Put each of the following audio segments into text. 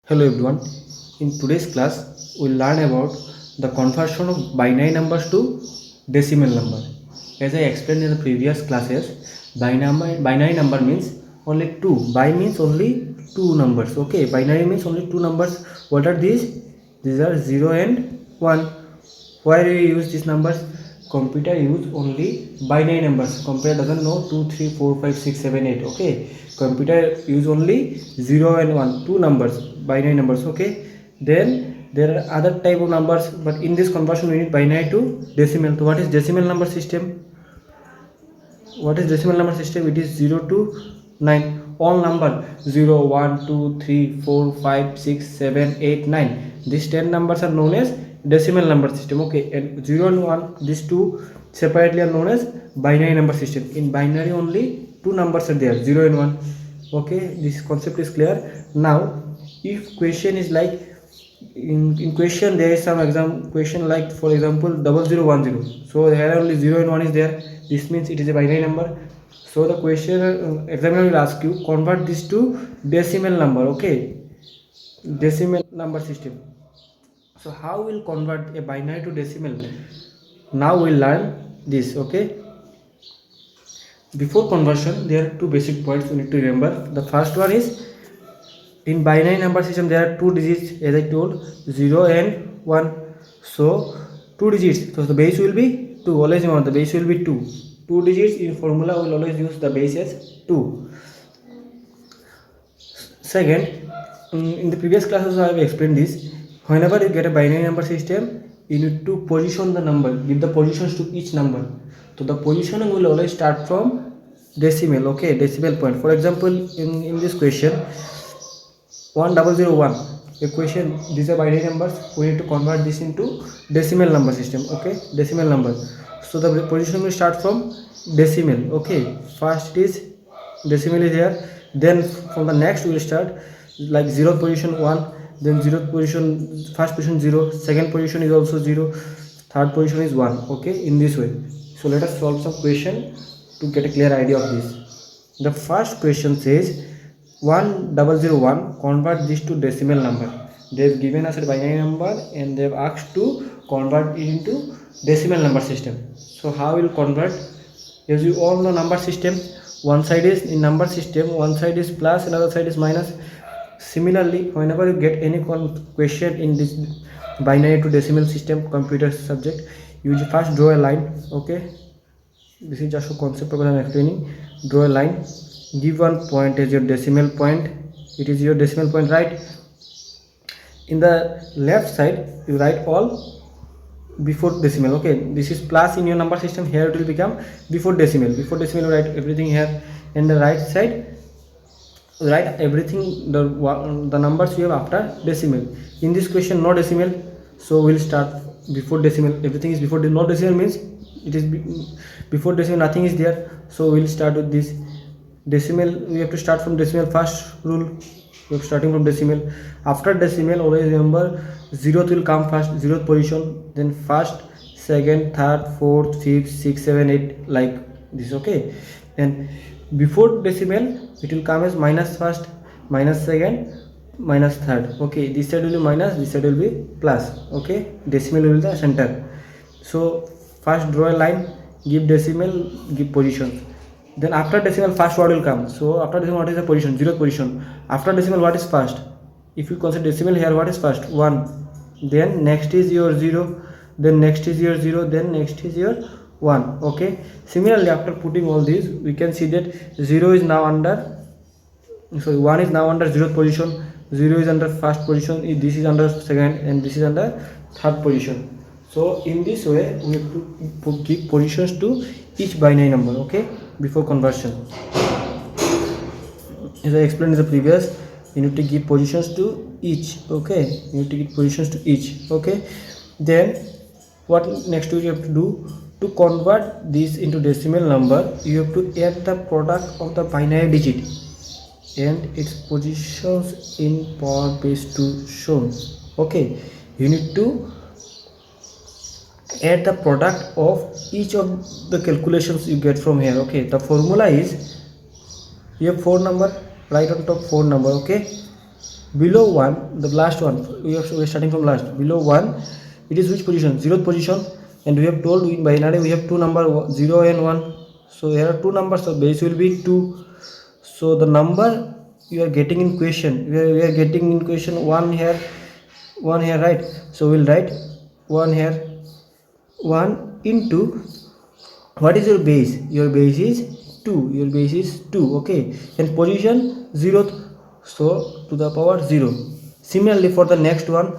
Hello everyone. In today's class, we'll learn about the conversion of binary numbers to decimal number. As I explained in the previous classes, binary number means only two. Bi means only two numbers. Okay, binary means only two numbers. What are these? These are 0 and 1. Why do we use these numbers? Computer use only binary numbers. Computer doesn't know 2, 3, 4, 5, 6, 7, 8. Okay, computer use only 0 and 1, two numbers, binary numbers. Okay, then there are other type of numbers, but in this conversion we need binary to decimal. So what is decimal number system? What is decimal number system? It is 0 to 9. All number 0, 1, 2, 3, 4, 5, 6, 7, 8, 9. These 10 numbers are known as decimal number system. Okay, and 0 and 1, these two separately are known as binary number system. In binary only two numbers are there, 0 and 1. Okay, this concept is clear. Now if question is like in question there is some exam question like for example 0010, so here only 0 and 1 is there. This means it is a binary number. So the question examiner will ask you convert this to decimal number. Okay, decimal number system. So how will convert a binary to decimal? Now we'll learn this. Okay, before conversion there are two basic points you need to remember. The first one is in binary number system there are two digits, as I told, 0 and 1. So two digits, so the base will be 2. Always remember the base will be 2. Two digits in formula will always use the base as 2. Second, in the previous classes I have explained this. Whenever you get a binary number system, you need to position the number, give the positions to each number. So the positioning will always start from decimal. Okay, decimal point. For example, in this question 1001 equation, these are binary numbers, we need to convert this into decimal number system. Okay, decimal number. So the position will start from decimal. Okay, first is decimal is here, then from the next we will start like 0th position 1, then 0th position, first position 0, second position is also 0, third position is 1. Okay, in this way. So let us solve some question to get a clear idea of this. The first question says 1001, convert this to decimal number. They've given us a binary number and they've asked to convert it into decimal number system. So how will convert? As you all know, number system, one side is in number system, one side is plus, another side is minus. Similarly, whenever you get any question in this binary to decimal system computer subject, you first draw a line. Okay, this is just a concept of I'm explaining. Draw a line, give one point as your decimal point. It is your decimal point, right? In the left side you write all before decimal. Okay, this is plus in your number system, here it will become before decimal. Before decimal you write everything here. In the right side write everything, the numbers you have after decimal. In this question no decimal, so we'll start before decimal. Everything is before no decimal means it is before decimal, nothing is there. So we'll start with this decimal. We have to start from decimal. First rule, we are starting from decimal. After decimal always remember 0th will come first, 0th position, then first, second, third, fourth, fifth, sixth, 7, 8, like this. Okay, and before decimal it will come as minus first, minus second, minus third. Okay, this side will be minus, this side will be plus. Okay, decimal will be the center. So first draw a line, give decimal, give positions. Then after decimal first what will come? So after decimal what is the position? 0th position. After decimal what is first? If you consider decimal here, what is first? 1. Then next is your 0, then next is your 0, then next is your 1. Okay, similarly after putting all these we can see that 0 is now under, sorry, 1 is now under 0th position, 0 is under first position, this is under second, and this is under third position. So in this way we have to give positions to each binary number. Okay, before conversion, as I explained in the previous, you need to give positions to each. Okay, you need to give positions to each. Okay, then what next you have to do to convert this into decimal number? You have to add the product of the binary digit and its positions in power base 2 shown. Okay, you need to add the product of each of the calculations you get from here. Okay, the formula is, you have 4 number, write on top 4 number. Okay, below 1, the last one, we are starting from last, below 1, it is which position? 0th position. And we have told in binary we have two number 0 and 1, so here are two numbers, so base will be 2. So the number you are getting in question, we are getting in question 1 here, 1 here, right? So we'll write 1 here, 1 into, what is your base? Your base is 2, your base is 2, okay? And position 0th, so to the power 0. Similarly for the next one,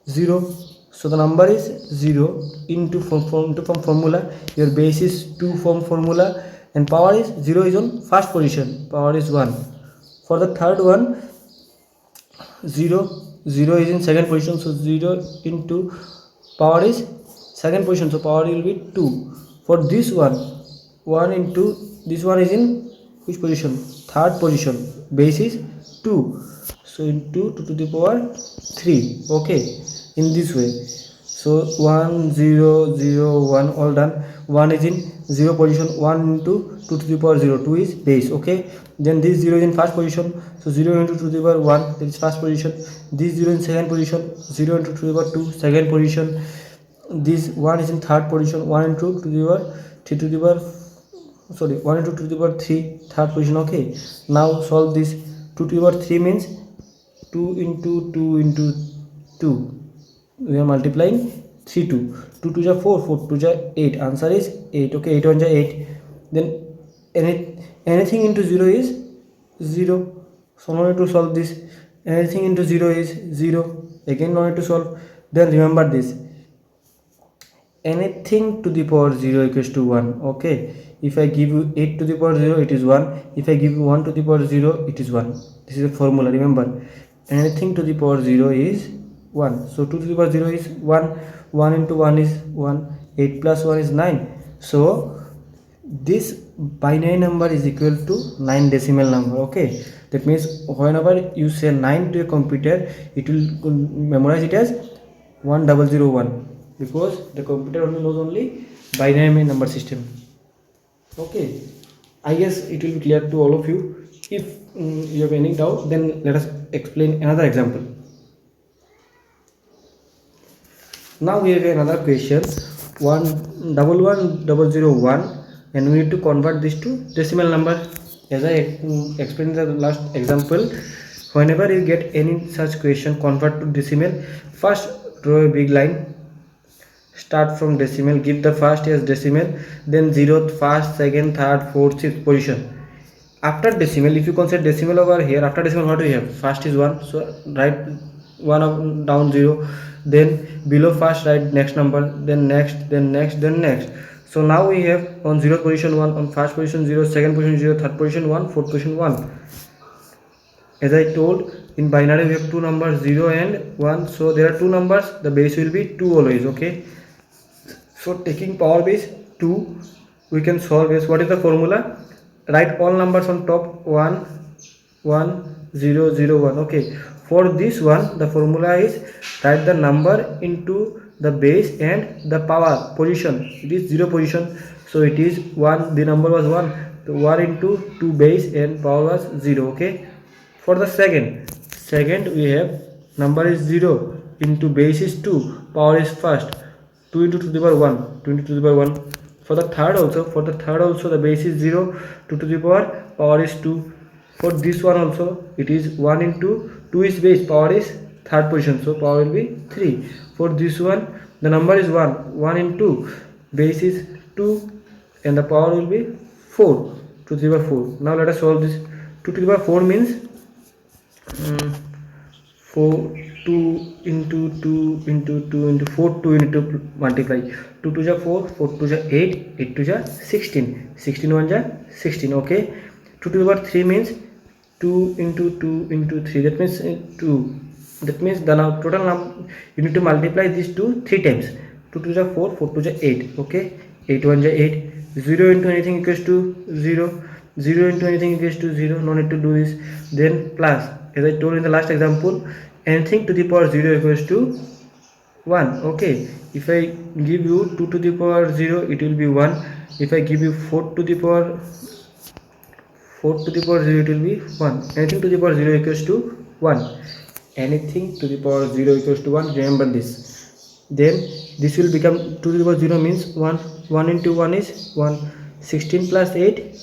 0, so the number is 0 into from formula, your base is 2 from formula, and power is 0 is on first position, power is 1. For the third one, 0 is in second position, so 0 into power is second position, so power will be 2. For this one, 1 into this one is in which position? Third position, base is 2, so into 2 to the power 3, okay? In this way, so 1 0 0 1 all done. 1 is in 0 position, 1 into 2 to the power 0, 2 is base, okay? Then this 0 is in first position, so 0 into 2 to the power 1, that is first position. This 0 in second position, 0 into 2 to the power 2, second position. This 1 is in third position, 1 into 2 to the power 3 to the power, sorry, 1 into 2 to the power 3, third position, okay? Now solve this. 2 to the power 3 means 2 into 2 into 2, we are multiplying 3 2, 2 2 ja 4, 4 2 ja 8, answer is 8, okay? 8 1 ja 8. Then anything into 0 is 0, so no need to solve this. Anything into 0 is 0, again no need to solve. Then remember this, anything to the power 0 equals to 1, okay? If I give you 8 to the power 0, it is 1. If I give you 1 to the power 0, it is 1. This is a formula, remember. Anything to the power 0 is 1, so 2 to the power 0 is 1, 1 into 1 is 1, 8 plus 1 is 9. So this binary number is equal to 9 decimal number, okay? That means whenever you say 9 to a computer, it will memorize it as 1001, because the computer only knows only binary number system, okay? I guess it will be clear to all of you. If you have any doubt, then let us explain another example. Now we have another question, 111001, and we need to convert this to decimal number. As I explained in the last example, whenever you get any such question, convert to decimal, first draw a big line, start from decimal, give the first as decimal, then 0th, first, second, third, fourth, 6th position. After decimal, if you consider decimal over here, after decimal what do we have? First is 1, so write 1 up, down 0, then below first write next number, then next, then next, then next. So now we have on 0th position 1, on first position 0, second position 0, third position 1, fourth position 1. As I told, in binary we have two numbers 0 and 1, so there are two numbers, the base will be 2 always, okay? So taking power base 2, we can solve this. What is the formula? Write all numbers on top, 1 1 0 0 1, okay? For this one, the formula is write the number into the base and the power position. It is 0 position, so it is 1, the number was 1, so 1 into 2 base and power was 0, okay? For the second we have number is 0 into base is 2, power is first, 2 into 2 to the power 1, 2 into 2 to the power 1. For the third also, the base is 0, 2 to the power is 2. For this one also, it is 1 into 2 is base, power is third position, so power will be 3. For this one, the number is 1, 1 into base is 2, and the power will be 4, 2 to the power 4. Now let us solve this. 2 to the power 4 means 4, 2 into 2 into 2 into 4, 2 into multiply, 2 to ja 4, 4 to ja 8, 8 to ja 16, 16 1 ja 16, okay? 2 to the power 3 means 2 into 2 into 3, that means 2. That means the total number, you need to multiply these two 3 times. 2 to ja 4, 4 to ja 8, okay? 8 1 ja 8, 0 into anything equals to 0, 0 into anything equals to 0, no need to do this. Then plus, as I told in the last example, anything to the power 0 equals to 1, okay? If I give you 2 to the power 0, it will be 1. If I give you 4 to the power 0, it will be 1. Anything to the power 0 equals to 1. anything to the power 0 equals to 1, remember this. Then this will become 2 to the power 0 means 1, 1 into 1 is 1, 16 plus 8,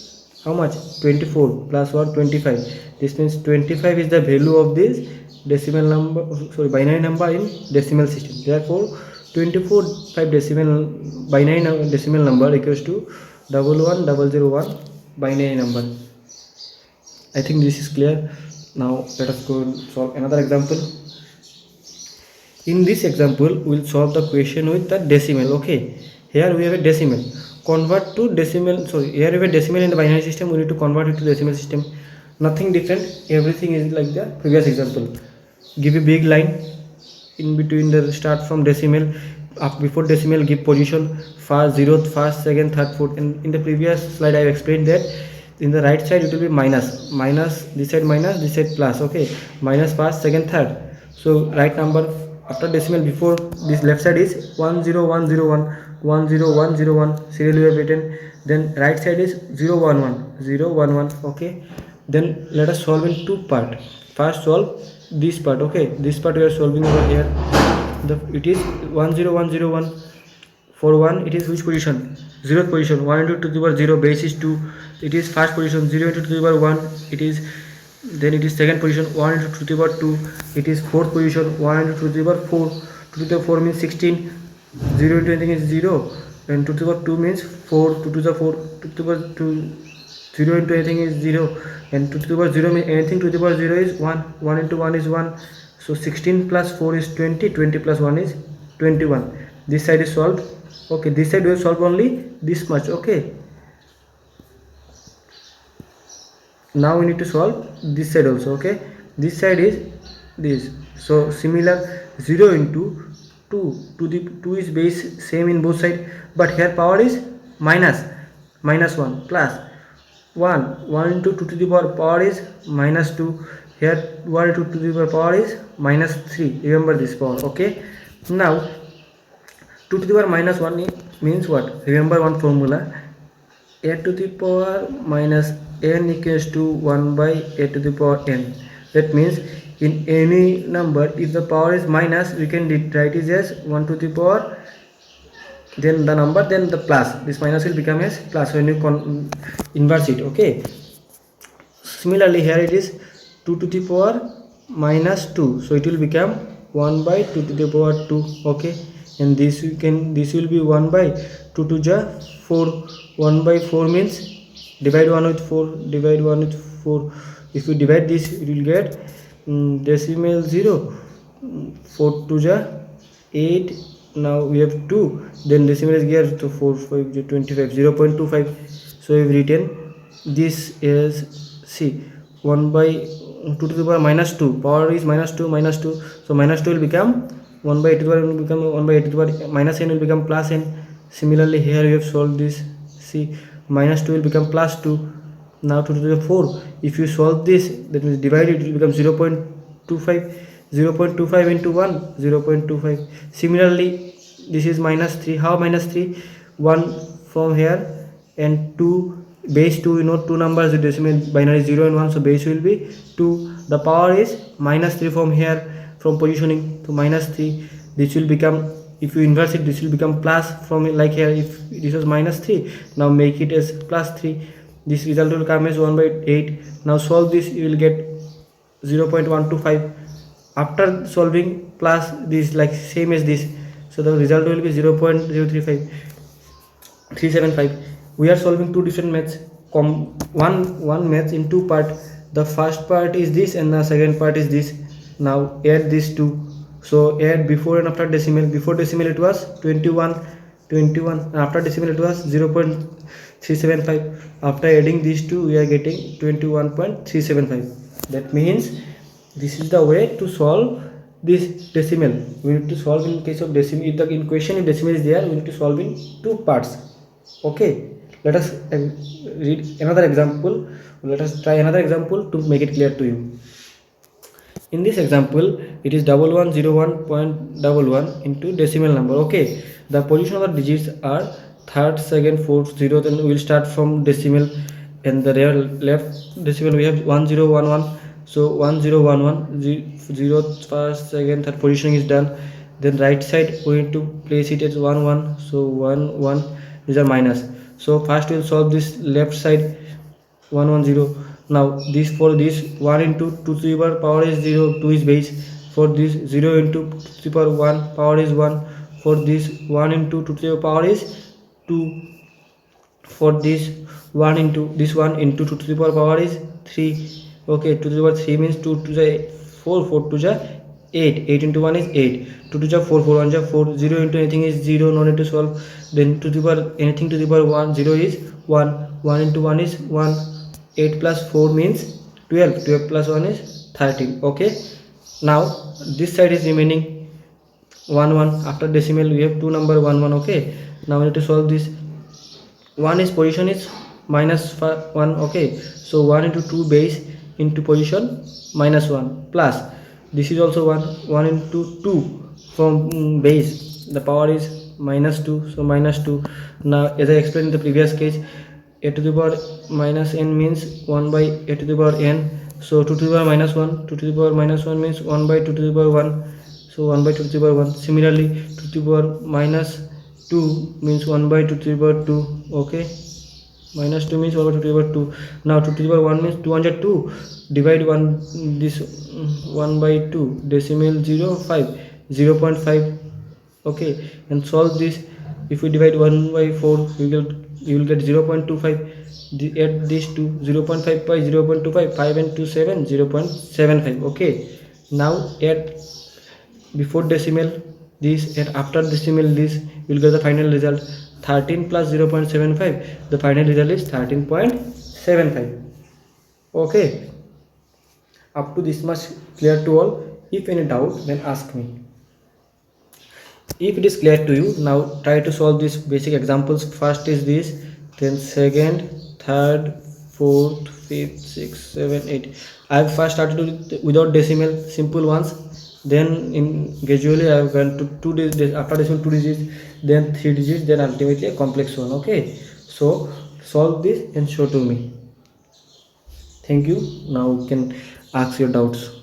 how much? 24 plus 1, 25. This means 25 is the value of this decimal number, sorry, binary number in decimal system. Therefore 24 5 decimal binary decimal number equals to 11001 binary number. I think this is clear. Now let us go and solve another example. In this example we will solve the question with the decimal. Okay, here we have a decimal, convert to decimal, sorry, here we have a decimal in the binary system, we need to convert it to decimal system. Nothing different, everything is like the previous example. Give a big line in between the start from decimal, up before decimal give position first, 0th, first, second, third, fourth. And in the previous slide I have explained that in the right side it will be minus, this side minus, this side plus. Okay, minus first, second, third. So right number after decimal before this left side is 10101, 10101 serial we have written. Then right side is 011. Okay, then let us solve in two part. First solve this part. Okay, this part we are solving over here. It is 10101. For 1 it is which position? 0th position. 1 into 2 to the power 0, base is 2, it is first position. 0 into 2 to the power 1, it is, then it is second position. 1 into 2 to the power 2, it is fourth position. 1 into 2 to the power 4, 2 to the power 4 means 16, 0 into anything is 0, and 2 to the power 2 means 4, 2 to the 4, 2 to the power 2, 0 into anything is 0, and 2 to the power 0 means anything to the power 0 is 1, 1 into 1 is 1, so 16 plus 4 is 20, 20 plus 1 is 21. This side is solved. Okay, this side we have solved only this much. Okay, now we need to solve this side also. Okay, this side is this, so similar, 0 into 2 to the 2 is base, same in both side, but here power is minus 1 plus 1 into 2 to the power is minus 2, here 1 into 2 to the power is minus 3, remember this power. Okay, now 2 to the power minus 1 means what? Remember one formula, a to the power minus n equals to 1 by a to the power n. That means in any number if the power is minus, we can write it as 1 to the power, then the number, then the plus. This minus will become as plus when you inverse it. Okay, similarly here it is 2 to the power minus 2, so it will become 1 by 2 to the power 2. Okay, and this will be 1 by 2 to the 4, 1 by 4 means divide 1 with 4, divide 1 with 4. If you divide this, it will get decimal 0, 4 to the 8. Now we have 2, then decimal is here, so 4 5 25, 0.25. so we have written this is, see, 1 by 2 to the power minus 2, power is minus 2, so minus 2 will become 1 by 8 to the power will become 1 by 8 to the power, minus n will become plus n. Similarly here we have solved this, see, minus 2 will become plus 2. Now 2 to the 4, if you solve this, that means divide it, will become 0.25, 0.25 into 1, 0.25. Similarly this is minus 3, how minus 3? 1 from here and 2, base 2, you know, two numbers, the decimal binary 0 and 1, so base will be 2. The power is minus 3 from here, from positioning to minus 3. This will become, if you inverse it, this will become plus from, like here, if this was minus 3, now make it as plus 3. This result will come as 1 by 8. Now solve this, you will get 0.125. After solving plus this, like same as this, so the result will be 0.0375. We are solving two different maths, one math in two part. The first part is this and the second part is this. Now add these two, so add before and after decimal. Before decimal it was 21, and after decimal it was 0.375. after adding these two we are getting 21.375. that means this is the way to solve this decimal. We need to solve in case of decimal, if the in question if decimal is there, we need to solve in two parts. Okay, let us read another example. Let us try another example to make it clear to you. In this example, it is 1101.11 into decimal number. Okay, the position of the digits are third, second, fourth, 0th, and we will start from decimal. And the real left decimal we have 1011. So 1 0 1 1 0 first second third positioning is done. Then right side we need to place it as 1 1, so 1 1, these are minus. So first we will solve this left side 1 1 0. Now this, for this 1 into 2 to the power is 0, 2 is base. For this 0 into 2 to the power 1 power is 1. For this 1 into 2 to the power is 2. For this 1 into 2 to the power is 3. Okay, 2 to the power 3 means 2 to the 4, 4 to the 8, 8 into 1 is 8, 2 to the 4, 4 1 is 4, 0 into anything is 0, no need to solve. Then to the power anything to the power 1, 0 is 1, 1 into 1 is 1, 8 plus 4 means 12, 12 plus 1 is 13. Okay, now this side is remaining 1 1. After decimal we have two number 1 1. Okay, now we need to solve this. 1 is position is minus 1. Okay, so 1 into 2 base into position minus 1 plus this is also 1, 1 into 2 from base, the power is minus 2, so minus 2. Now as I explained in the previous case, a to the power minus n means 1 by a to the power n, so 2 to the power minus 1, 2 to the power minus 1 means 1 by 2 to the power 1, so 1 by 2 to the power 1. Similarly 2 to the power minus 2 means 1 by 2 to the power 2. Okay, minus 2 means 1 by 2 to the power 2. Now 2 to the power 1 means 202, divide 1 this 1 by 2, decimal 0 5, 0.5. Okay, and solve this. If we divide 1 by 4 you will get 0.25. Add these two, 0.5 by 0.25, 5 and 2 7, 0.75. Okay, now add before decimal this and after decimal this, you will get the final result 13 plus 0.75, the final result is 13.75. okay, up to this much clear to all. If any doubt then ask me. If it is clear to you, now try to solve these basic examples. First is this, then second, third, fourth, fifth, sixth, seven, 8. I have first started without decimal, simple ones. Then in gradually I have gone to 2 digits, after decimal 2 digits, then 3 digits, then ultimately a complex one. Okay, so solve this and show to me. Thank you. Now you can ask your doubts.